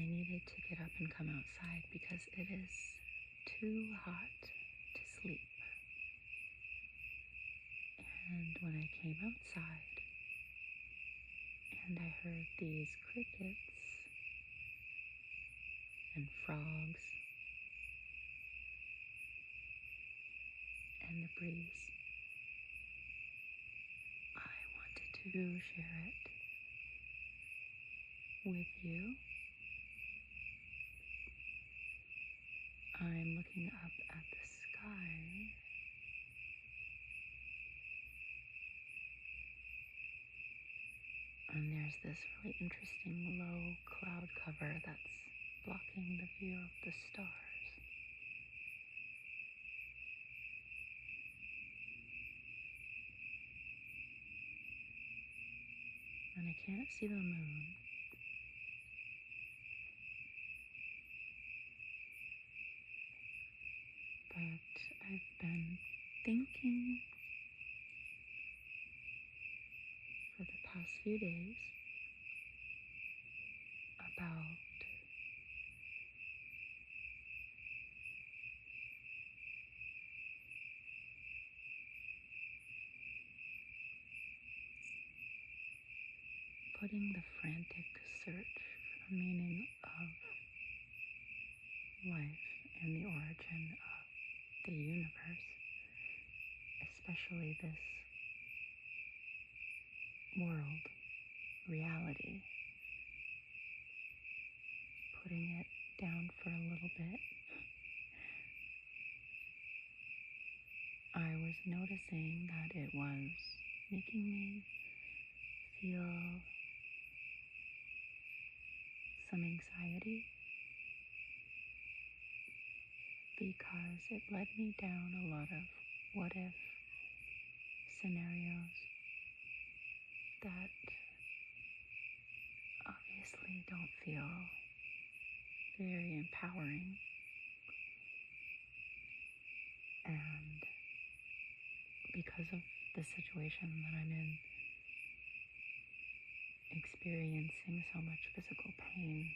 I needed to get up and come outside because it is too hot to sleep. And when I came outside and I heard these crickets and frogs and the breeze, I wanted to share it with you. I'm looking up at the sky, and there's this really interesting low cloud cover that's blocking the view of the stars. And I can't see the moon. But I've been thinking for the past few days about putting the frantic search for the meaning of life and the origin of the universe, especially this world, reality, putting it down for a little bit. I was noticing that it was making me feel some anxiety because it led me down a lot of what if scenarios that obviously don't feel very empowering. And because of the situation that I'm in, experiencing so much physical pain,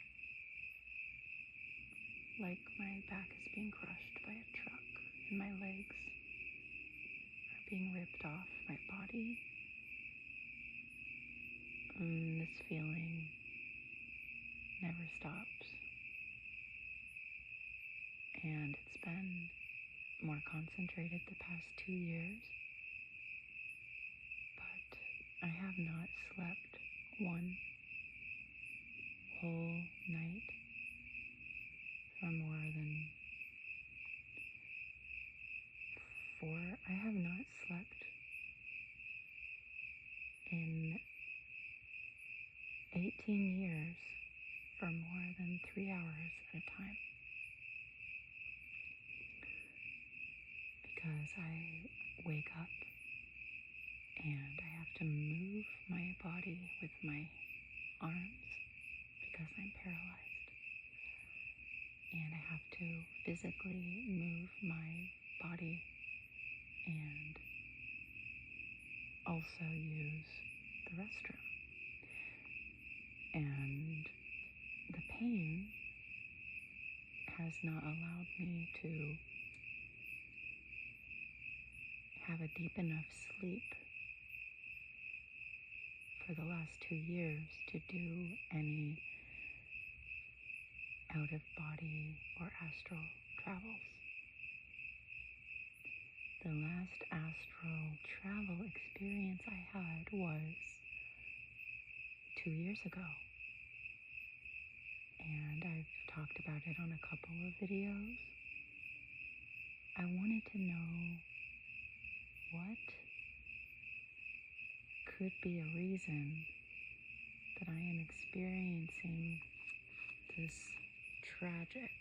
like my back is being crushed by a truck and my legs are being ripped off my body. And this feeling never stops. And it's been more concentrated the past 2 years. But I have not slept one whole night for more than 4. I have not slept in 18 years for more than 3 hours at a time. Because I wake up and I have to move my body with my arms because I'm paralyzed. And I have to physically move my body and also use the restroom. And the pain has not allowed me to have a deep enough sleep for the last 2 years to do any out-of-body or astral travels. The last astral travel experience I had was 2 years ago. And I've talked about it on a couple of videos. I wanted to know what could be a reason that I am experiencing this tragic,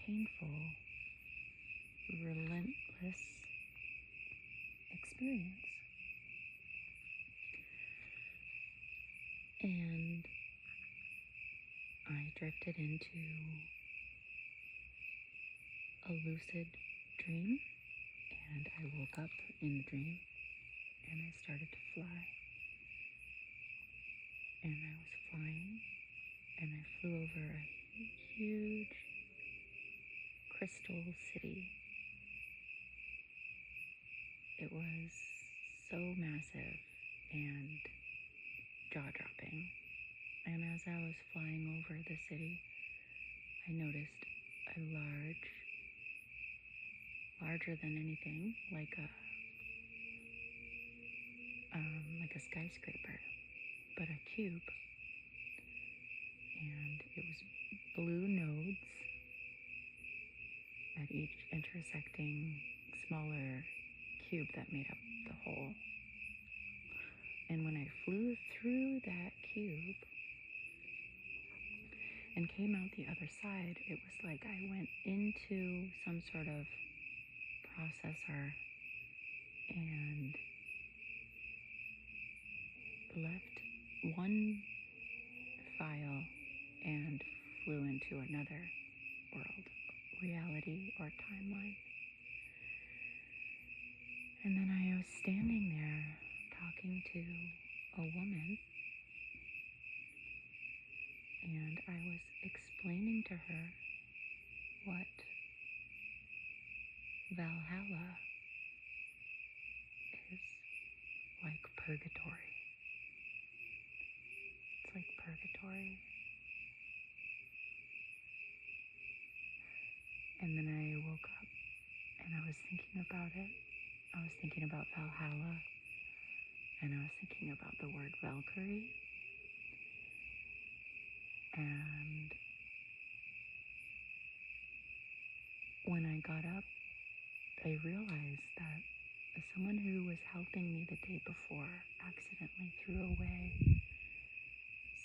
painful, relentless experience. And I drifted into a lucid dream, and I woke up in the dream and I started to fly. And I was flying and I flew over a huge crystal city. It was so massive and jaw-dropping. And as I was flying over the city, I noticed a larger than anything, like a skyscraper, but a cube. And it was blue nodes at each intersecting smaller cube that made up the whole. And when I flew through that cube and came out the other side, it was like I went into some sort of processor and left one file and flew into another world, reality, or timeline. And then I was standing there talking to a woman, and I was explaining to her what Valhalla is, like purgatory. It's like purgatory. And then I woke up and I was thinking about it. I was thinking about Valhalla, and I was thinking about the word Valkyrie. And when I got up, I realized that someone who was helping me the day before accidentally threw away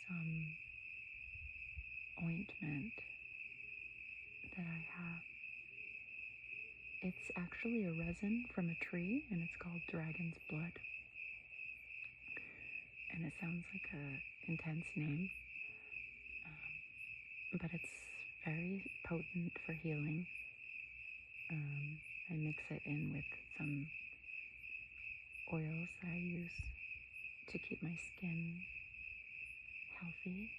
some ointment that I have. It's actually a resin from a tree, and it's called dragon's blood. And it sounds like an intense name, but it's very potent for healing. I mix it in with some oils that I use to keep my skin healthy,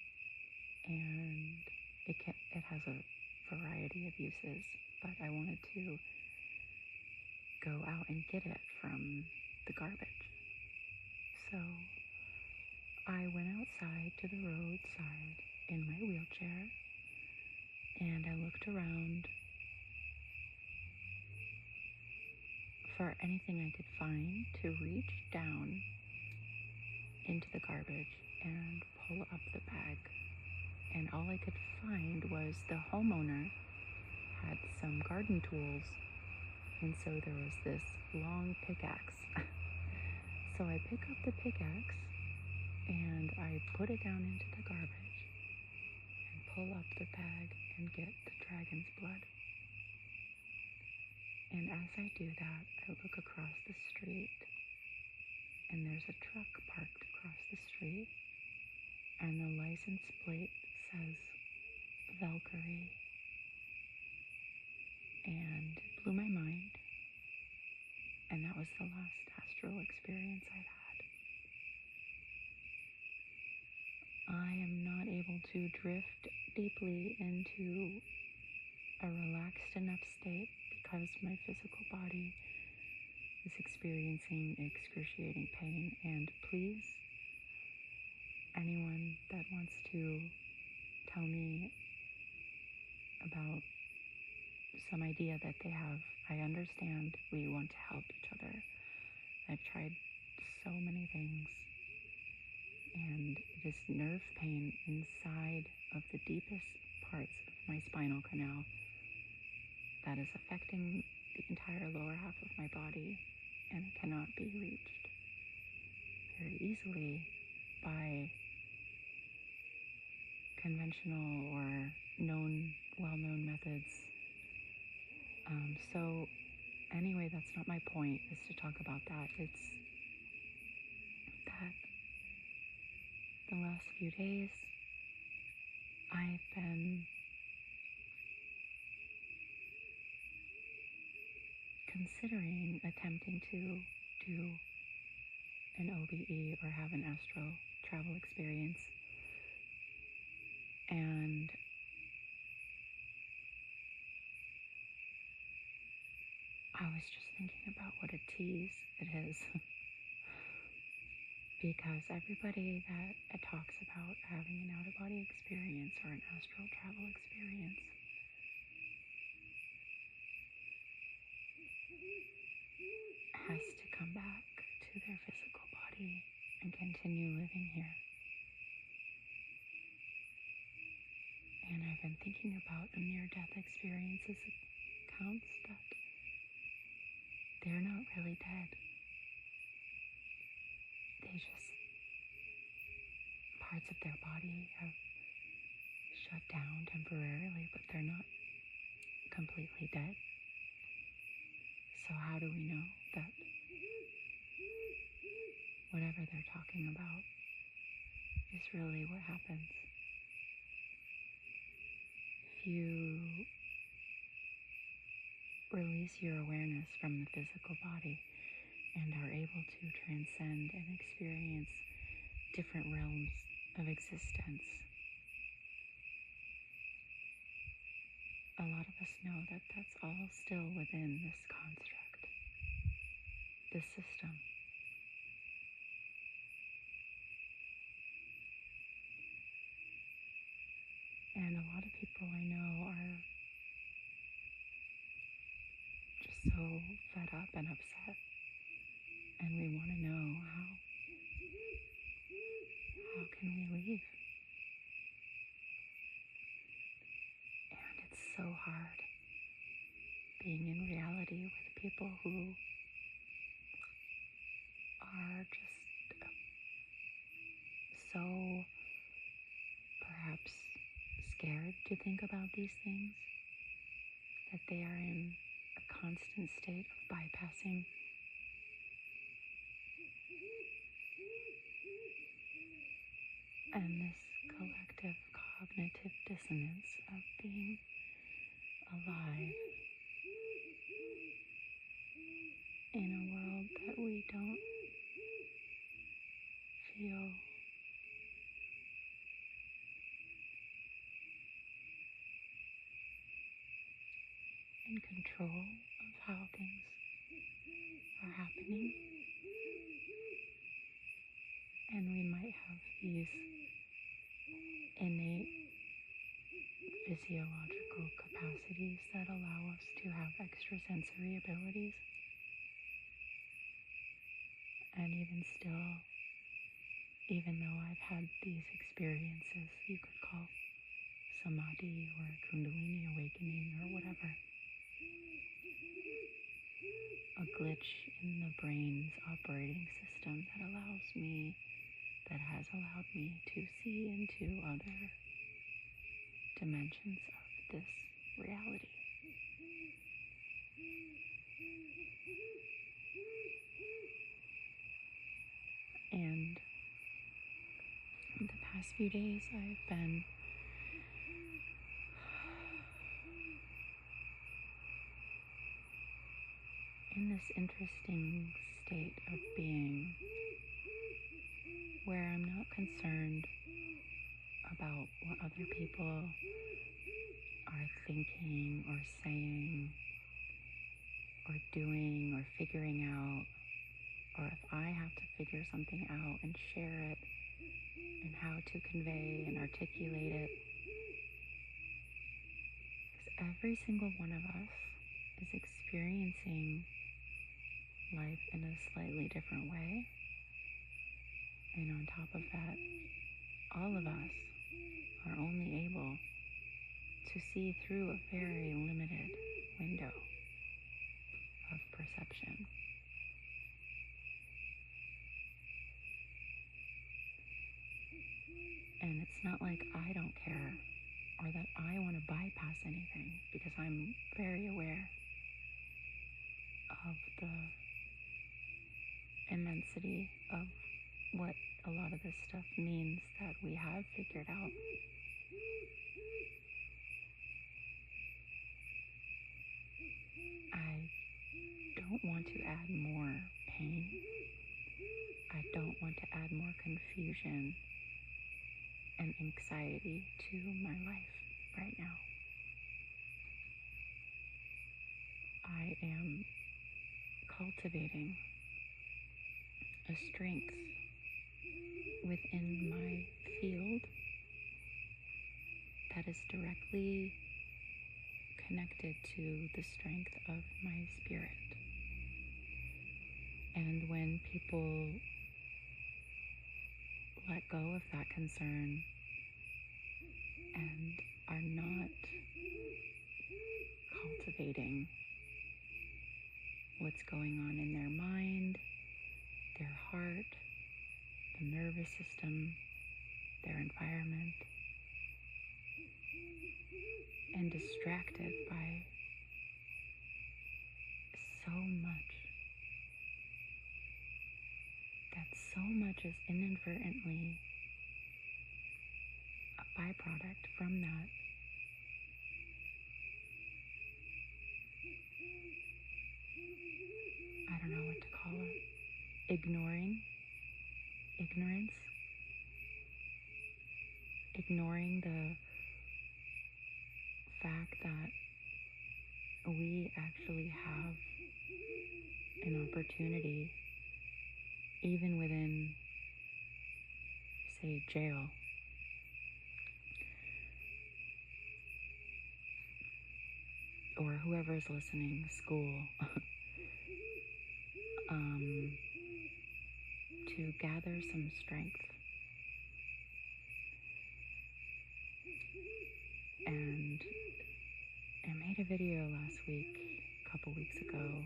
and it has a variety of uses, but I wanted to go out and get it from the garbage. So I went outside to the roadside in my wheelchair, and I looked around for anything I could find to reach down into the garbage and pull up the bag. And all I could find was the homeowner had some garden tools, and so there was this long pickaxe. So I pick up the pickaxe and I put it down into the garbage and pull up the bag and get the dragon's blood. And as I do that, I look across the street, and there's a truck parked across the street, and the license plate says Valkyrie. And it blew my mind, and that was the last astral experience I've had. I am not able to drift deeply into a relaxed enough state because my physical body is experiencing excruciating pain. And please, anyone that wants to tell me about some idea that they have, I understand. We want to help each other. I've tried so many things, and it is nerve pain inside of the deepest parts of my spinal canal that is affecting the entire lower half of my body, and it cannot be reached very easily by conventional or well-known methods. So anyway, that's not my point, is to talk about that. It's that the last few days I've been considering attempting to do an OBE or have an astral travel experience. was just thinking about what a tease it is. Because everybody that talks about having an out-of-body experience or an astral travel experience has to come back to their physical body and continue living here. And I've been thinking about near-death experiences accounts that they're not really dead. They just, parts of their body have shut down temporarily, but they're not completely dead. So how do we know that whatever they're talking about is really what happens? If you release your awareness from the physical body and are able to transcend and experience different realms of existence, a lot of us know that that's all still within this construct, this system. And a lot of people I know are just so fed up and upset, and we want to know how can we leave? And it's so hard being in reality with people who are just so perhaps scared to think about these things, that they are in a constant state of bypassing. And this collective cognitive dissonance of being alive in a world that we don't feel in control of how things are happening. And we might have these innate physiological capacities that allow us to have extrasensory abilities. And even still, even though I've had these experiences you could call samadhi or kundalini awakening or whatever, a glitch in the brain's operating system that has allowed me to see into other dimensions of this reality. And in the past few days, I've been in this interesting state of being where I'm not concerned about what other people are thinking or saying or doing or figuring out, or if I have to figure something out and share it and how to convey and articulate it. Because every single one of us is experiencing life in a slightly different way. And on top of that, all of us are only able to see through a very limited window of perception. And it's not like I don't care or that I want to bypass anything, because I'm very aware of the immensity of what a lot of this stuff means that we have figured out. I don't want to add more pain. I don't want to add more confusion and anxiety to my life right now. I am cultivating a strength within my field that is directly connected to the strength of my spirit. And when people let go of that concern and are not cultivating what's going on in their mind, their heart, the nervous system, their environment, and distracted by so much, that so much is inadvertently a byproduct from that. I don't know what to call it. Ignorance, ignoring the fact that we actually have an opportunity, even within, say, jail, or whoever's listening, school, to gather some strength. And I made a video last week, a couple weeks ago,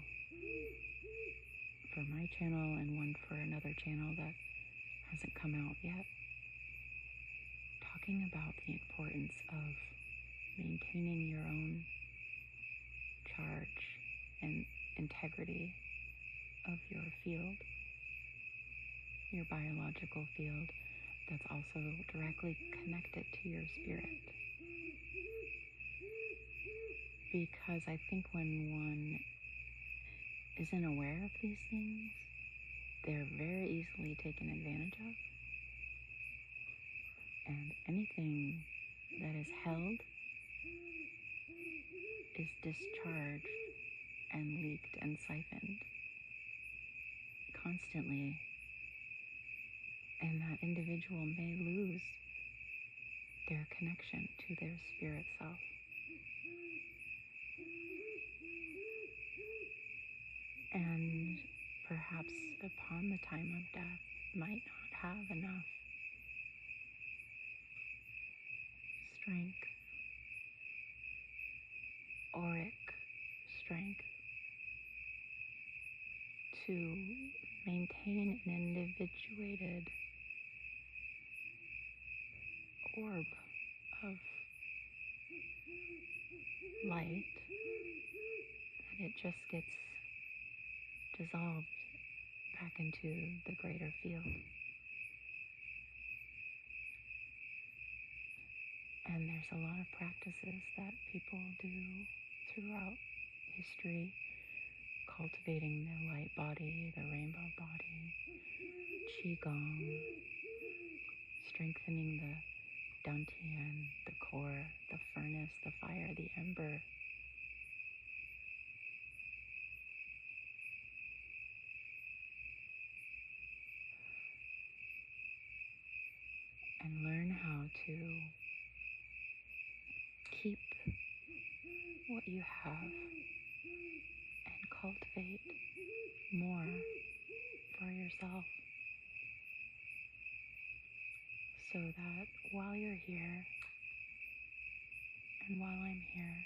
for my channel and one for another channel that hasn't come out yet, talking about the importance of maintaining your own charge and integrity of your field, your biological field that's also directly connected to your spirit. Because I think when one isn't aware of these things, they're very easily taken advantage of. And anything that is held is discharged and leaked and siphoned constantly. And that individual may lose their connection to their spirit self. And perhaps upon the time of death might not have enough strength, auric strength, to maintain an individuated orb of light, that it just gets dissolved back into the greater field. And there's a lot of practices that people do throughout history, cultivating the light body, the rainbow body, qigong, strengthening the dantian, the core, the furnace, the fire, the ember. And learn how to keep what you have and cultivate more for yourself, so that while you're here and while I'm here,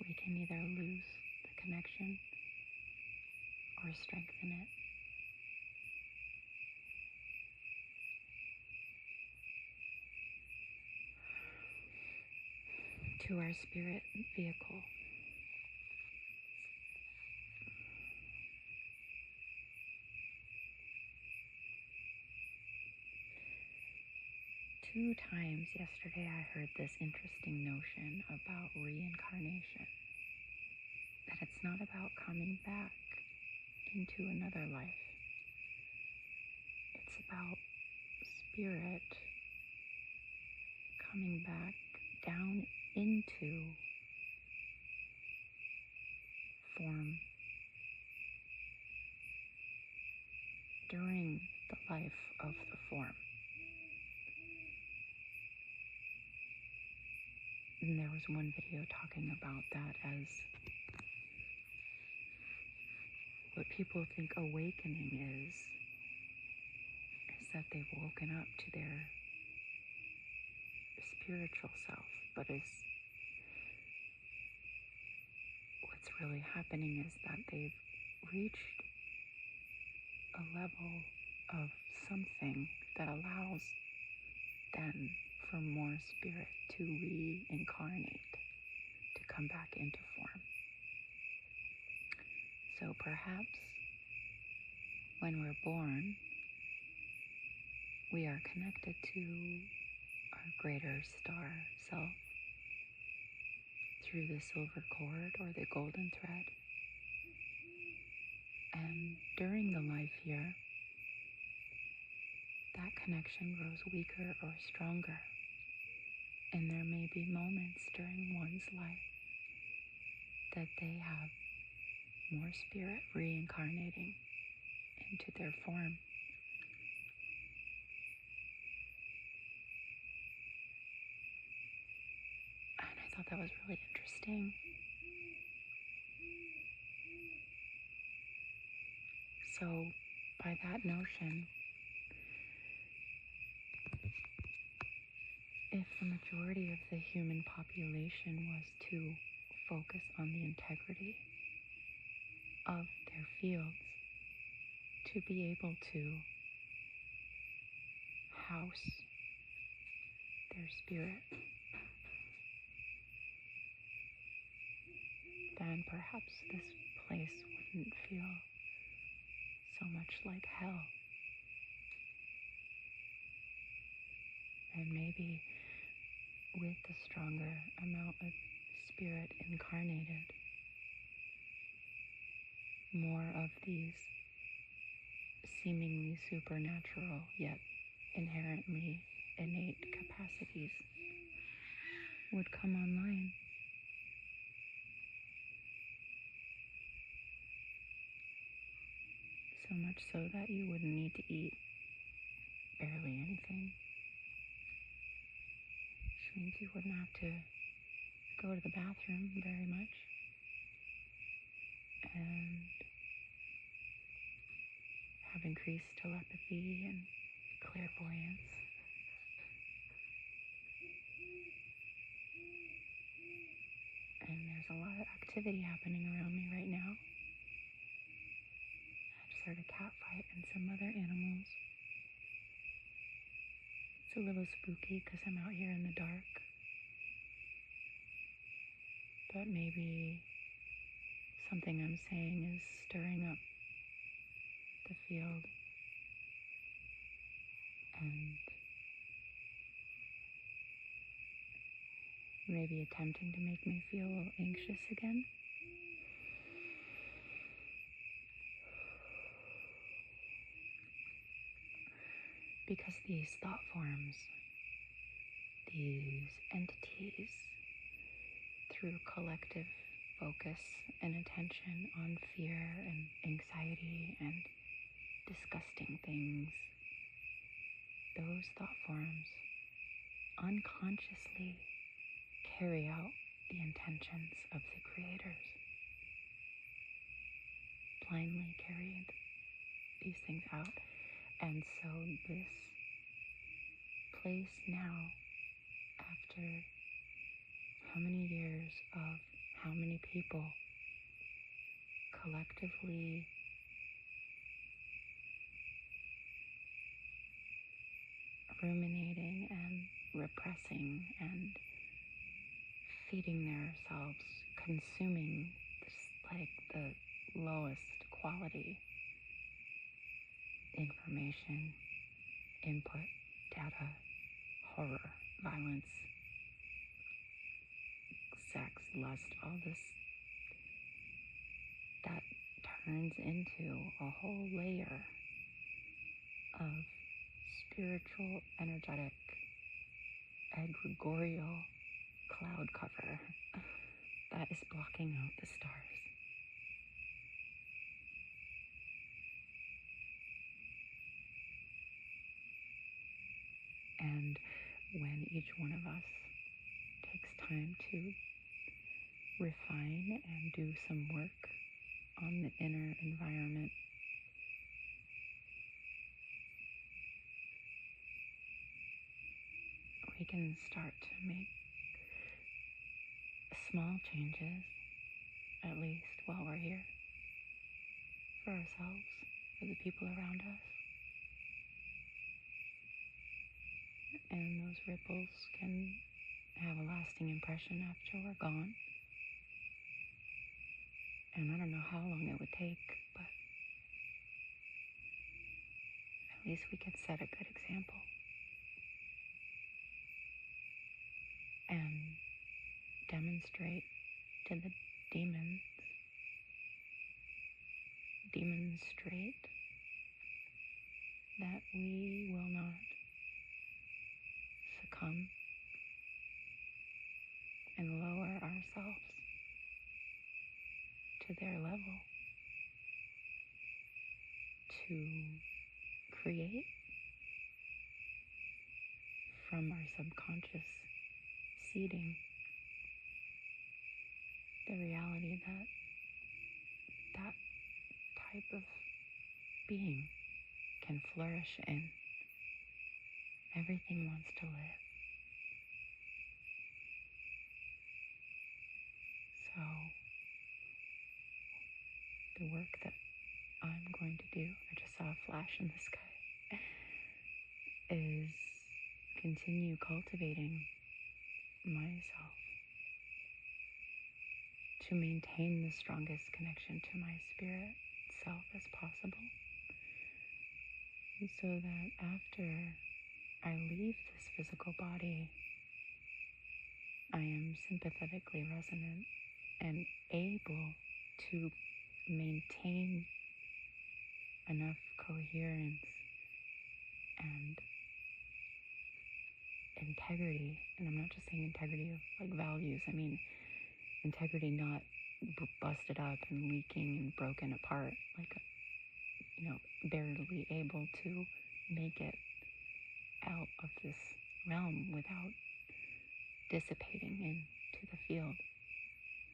we can either lose the connection or strengthen it. To our spirit vehicle. Two times yesterday I heard this interesting notion about reincarnation. That it's not about coming back into another life. It's about spirit coming back down into form during the life of the form. And there was one video talking about that as what people think awakening is that they've woken up to their spiritual self, but what's really happening is that they've reached a level of something that allows them for more spirit to reincarnate, to come back into form. So perhaps when we're born, we are connected to our greater star self through the silver cord or the golden thread. And during the life year, that connection grows weaker or stronger. And there may be moments during one's life that they have more spirit reincarnating into their form. And I thought that was really interesting. So by that notion, if the majority of the human population was to focus on the integrity of their fields, to be able to house their spirit, then perhaps this place wouldn't feel so much like hell. And maybe with the stronger amount of spirit incarnated, more of these seemingly supernatural yet inherently innate capacities would come online. So much so that you wouldn't need to eat barely anything, which means you wouldn't have to go to the bathroom very much, and have increased telepathy and clairvoyance. And there's a lot of activity happening around me right now. I just heard a cat fight and some other animals. It's a little spooky because I'm out here in the dark. But maybe something I'm saying is stirring up the field and maybe attempting to make me feel anxious again. Because these thought forms, these entities, through collective focus and attention on fear and anxiety and disgusting things, those thought forms unconsciously carry out the intentions of the creators, blindly carry these things out. And so this place now, after how many years of how many people collectively ruminating and repressing and feeding themselves, consuming this, like the lowest quality information, input, data, horror, violence, sex, lust, all this, that turns into a whole layer of spiritual, energetic, egregorial cloud cover that is blocking out the stars. And when each one of us takes time to refine and do some work on the inner environment, we can start to make small changes, at least while we're here, for ourselves, for the people around us. And those ripples can have a lasting impression after we're gone. And I don't know how long it would take, but at least we could set a good example. And demonstrate to the demonstrate that we will not succumb and lower ourselves to their level to create from our subconscious seeding the reality that that type of being can flourish in. Everything wants to live. So the work that I'm going to do, I just saw a flash in the sky, is continue cultivating myself to maintain the strongest connection to my spirit self as possible, so that after I leave this physical body, I am sympathetically resonant and able to maintain enough coherence and integrity. And I'm not just saying integrity of like values, I mean integrity not busted up and leaking and broken apart, like, barely able to make it out of this realm without dissipating into the field,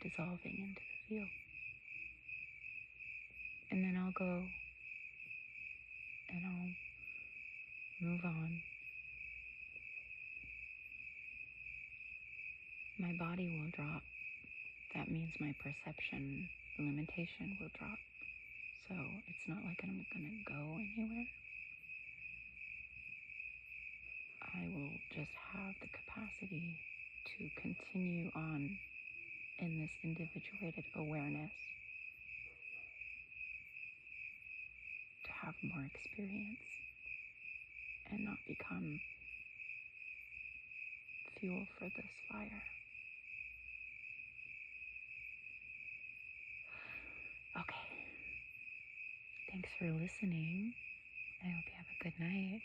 dissolving into the field. And then I'll go and I'll move on. My body will drop. That means my perception limitation will drop. So it's not like I'm gonna go anywhere. I will just have the capacity to continue on in this individuated awareness, to have more experience and not become fuel for this fire. Okay. Thanks for listening. I hope you have a good night.